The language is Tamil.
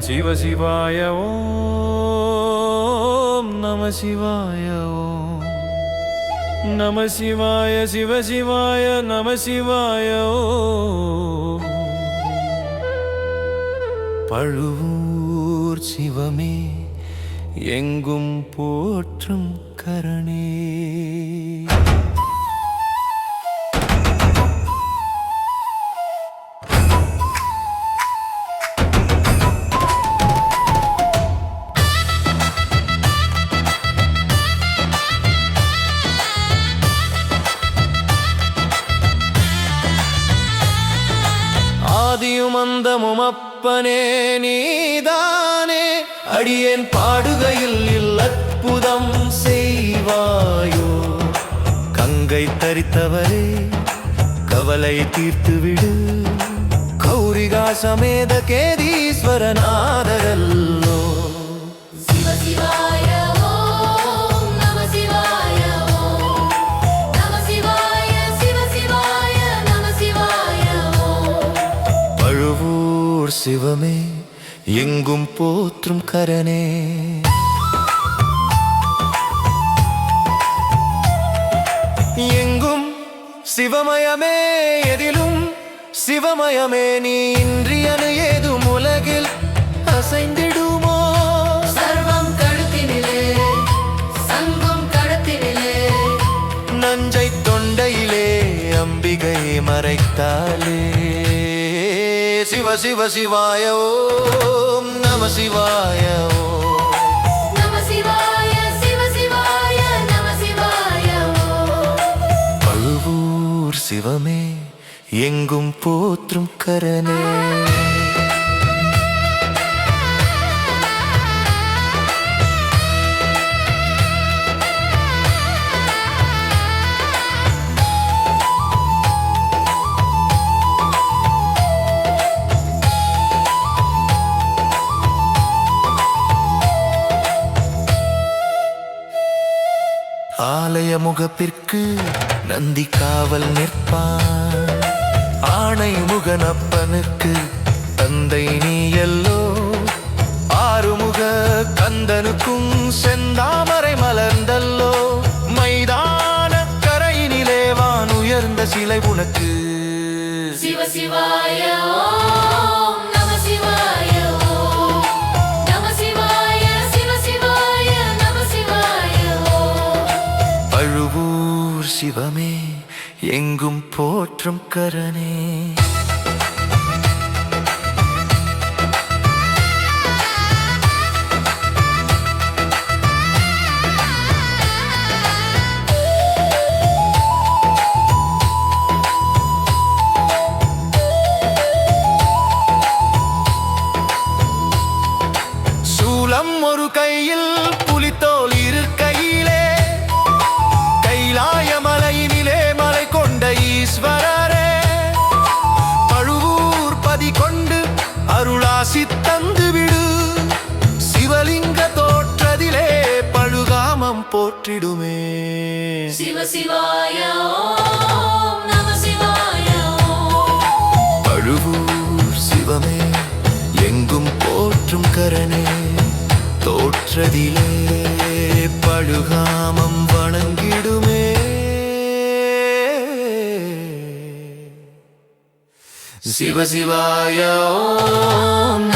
சிவ சிவாய ஓம் நம சிவாய ஓம் நம சிவாய சிவ சிவாய நம சிவாய ஓம் பழுவூர் சிவமே எங்கும் போற்றும் கரணே. ஆதியும் அந்தமும் அப்பனே நீதானே, அடியேன் பாடுகையில் அற்புதம் செய்வாயோ. கங்கை தரித்தவரே கவலை தீர்த்துவிடு, கௌரிகா சமேத கேதீஸ்வரநாதரல்லோ. சிவ சிவாய ஓம் நம சிவாய ஓம் நம சிவாய சிவ சிவாய நம சிவாய ஓம். பழுவூர் சிவமே எங்கும் போற்றும் கரணே. எங்கும் சிவமயமே எதிலும் சிவமயமே, நீ இன்றியனு ஏதும் உலகில் அசைந்திடுமோ. சர்வம் கழுத்தினிலே சங்கம் கடத்தினிலே, நஞ்சை தொண்டையிலே அம்பிகை மறைத்தாலே. சிவ சிவ சிவாய ஓம் நம சிவாய ஓம் நம சிவாய சிவ சிவாய நம சிவாய ஓம். பழுவூர் சிவமே எங்கும் போற்றும் கரணே. ஆலய முகப்பிற்கு நந்தி காவல் நிற்பான், ஆணை முகனப்பனுக்கு தந்தை நீ எல்லோ. ஆறுமுக கந்தனுக்கும் செந்தாமரை மலர்ந்தல்லோ, மைதான கரையினிலே வான் உயர்ந்த சிலை உனக்கு. சிவ சிவாய ஓம் நம சிவாய ஓம் நம சிவாய சிவ சிவாய நம சிவாய ஓம். பழுவூர் சிவமே எங்கும் போற்றும் கரணே. சூலம் ஒரு கையில் புலித்தோல் இரு கையிலே, கைலாய மலையினிலே மலை கொண்ட ஈஸ்வரரே. பழுவூர் பதி கொண்டு அருளாசி தந்துவிடு, சிவலிங்க தோற்றதிலே பழுகாமம் போற்றிடுமே. சிவ சிவாய ஓம் நம சிவாய ஓம். பழுவூர் சிவமே எங்கும் போற்றும் கரணே. தோற்றதிலே பழுகாமம் வணங்கிடுமே. சிவ சிவாய ஓம்